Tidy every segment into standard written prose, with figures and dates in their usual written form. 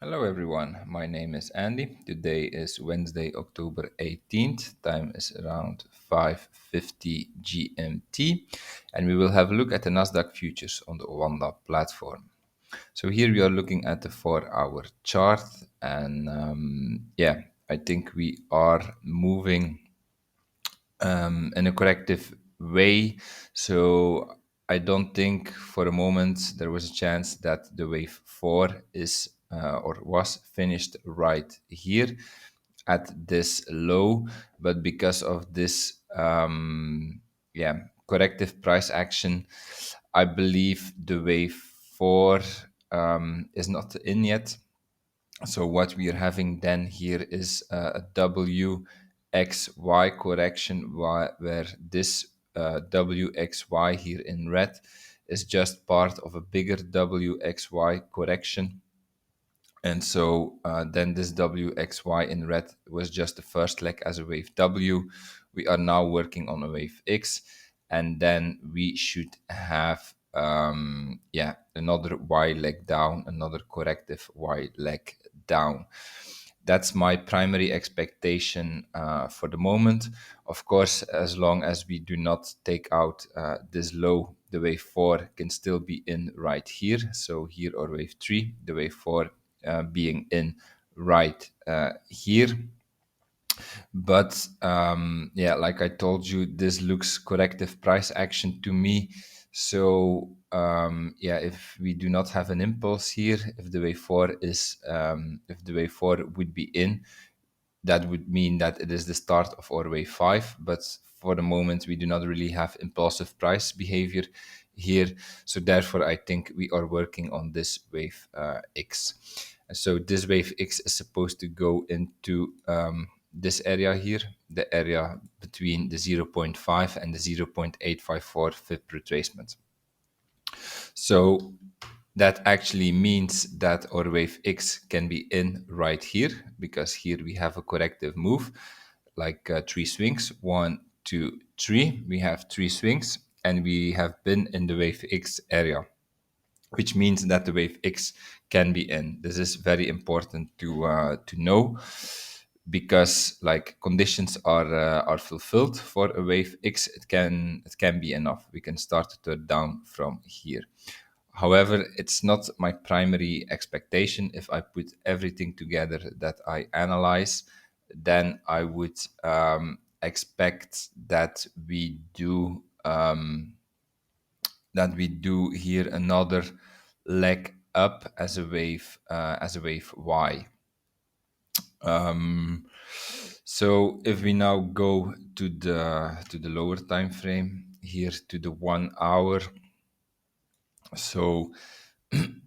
Hello everyone, my name is Andy. Today is Wednesday, October 18th. Time is around 5:50 GMT, and we will have a look at the NASDAQ futures on the Wanda platform. So here we are looking at the 4-hour chart, and I think we are moving in a corrective way. So I don't think for a moment there was a chance that the wave 4 is or was finished right here at this low, but because of this corrective price action, I believe the wave 4 is not in yet. So what we are having then here is a WXY correction, where this WXY here in red is just part of a bigger WXY correction. And so then this WXY in red was just the first leg as a wave W. We are now working on a wave X, and then we should have another Y leg down, another corrective Y leg down. That's my primary expectation for the moment. Of course, as long as we do not take out this low, the wave 4 can still be in right here. So here, or wave 3, the wave 4 being in right here. But like I told you, this looks corrective price action to me. So if we do not have an impulse here, if the wave 4 is if the wave 4 would be in, that would mean that it is the start of our wave 5. But for the moment, we do not really have impulsive price behavior here. So therefore, I think we are working on this wave X. And so this wave X is supposed to go into this area here, the area between the 0.5 and the 0.854 FIB retracement. So that actually means that our wave X can be in right here, because here we have a corrective move, like 3 swings, 1, 2, 3. We have 3 swings, and we have been in the wave X area, which means that the wave X can be in. This is very important to know, because like conditions are fulfilled for a wave X, it can be enough. We can start to turn down from here. However, it's not my primary expectation. If I put everything together that I analyze, then I would expect that we do here another leg up as a wave Y. So if we now go to the lower time frame here, to the 1 hour. So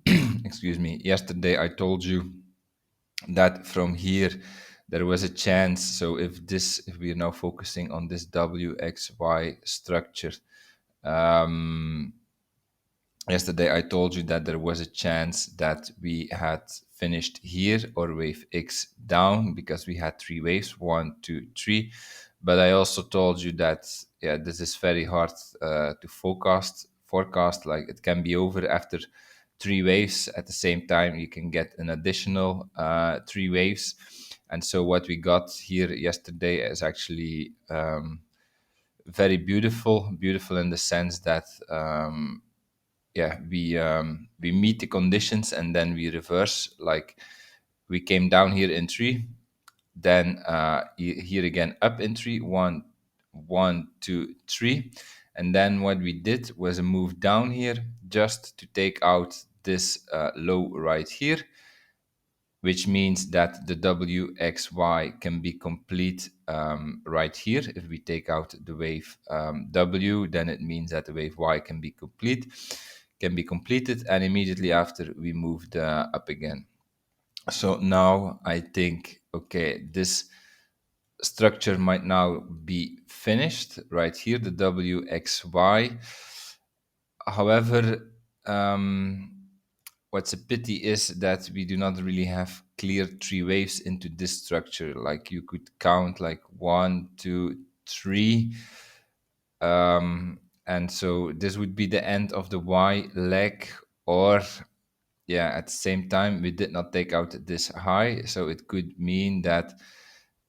excuse me, yesterday I told you that from here there was a chance. So if we are now focusing on this WXY structure, yesterday I told you that there was a chance that we had finished here, or wave X down, because we had 3 waves, 1, 2, 3. But I also told you that this is very hard to forecast. Like, it can be over after 3 waves. At the same time, you can get an additional 3 waves. And so what we got here yesterday is actually very beautiful in the sense that we meet the conditions, and then we reverse. Like, we came down here in 3, then here again up in 3, 1, 1, 2, 3, and then what we did was a move down here just to take out this low right here, which means that the WXY can be complete right here. If we take out the wave W, then it means that the wave Y can be completed, and immediately after we moved up again. So now I think, okay, this structure might now be finished right here, the WXY. However, what's a pity is that we do not really have clear 3 waves into this structure. Like, you could count like 1, 2, 3. And so this would be the end of the Y leg, or yeah, at the same time, we did not take out this high. So it could mean that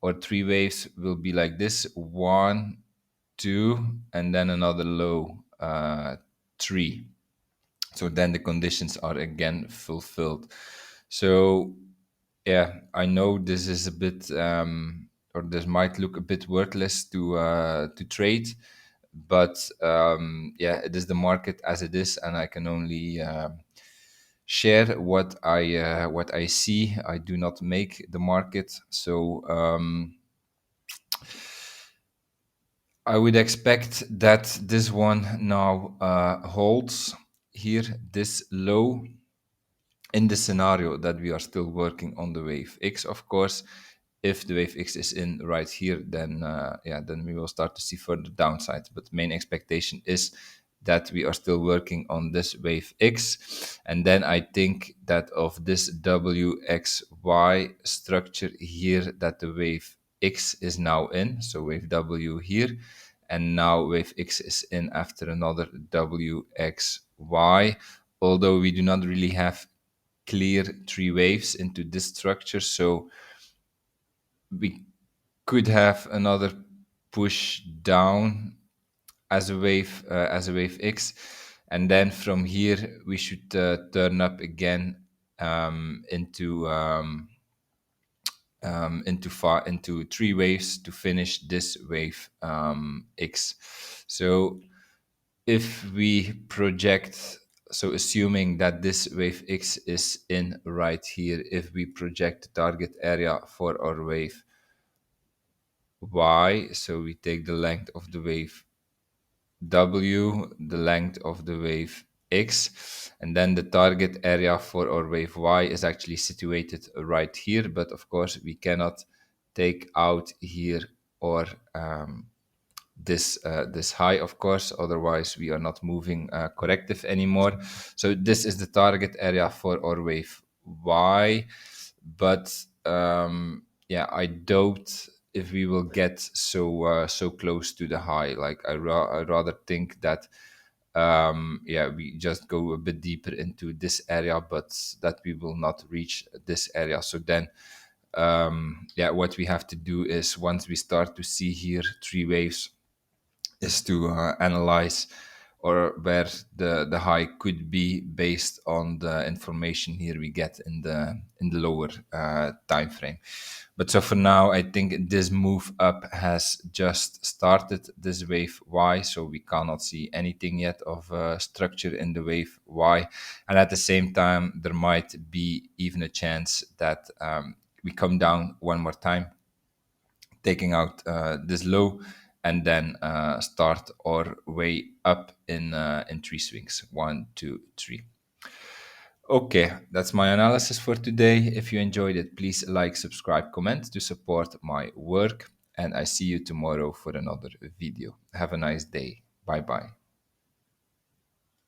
our three waves will be like this: one, two, and then another low, three. So then the conditions are again fulfilled. So yeah, I know this is a bit, or this might look a bit worthless to trade, but yeah, it is the market as it is, and I can only share what I see. I do not make the market, so I would expect that this one now holds here, this low, in the scenario that we are still working on the wave X. Of course, if the wave X is in right here, then yeah, then we will start to see further downsides. But main expectation is that we are still working on this wave X, and then I think that of this WXY structure here, that the wave X is now in, so wave W here, and now wave X is in after another WXY. Although we do not really have clear three waves into this structure, so we could have another push down as a wave X, and then from here we should turn up again into three waves to finish this wave X. So if we project, so assuming that this wave X is in right here, if we project the target area for our wave Y, so we take the length of the wave W, the length of the wave X, and then the target area for our wave Y is actually situated right here, but of course we cannot take out here or this high, of course, otherwise we are not moving corrective anymore. So this is the target area for our wave Y, but yeah, I doubt if we will get so close to the high. Like I rather think that yeah, we just go a bit deeper into this area, but that we will not reach this area. So then yeah, what we have to do is, once we start to see here three waves, is to analyze or where the high could be based on the information here we get in the lower time frame. But so for now, I think this move up has just started, this wave Y, so we cannot see anything yet of structure in the wave Y. And at the same time, there might be even a chance that we come down one more time, taking out this low, and then start our way up in three swings. One, two, three. Okay, that's my analysis for today. If you enjoyed it, please like, subscribe, comment to support my work, and I see you tomorrow for another video. Have a nice day. Bye bye.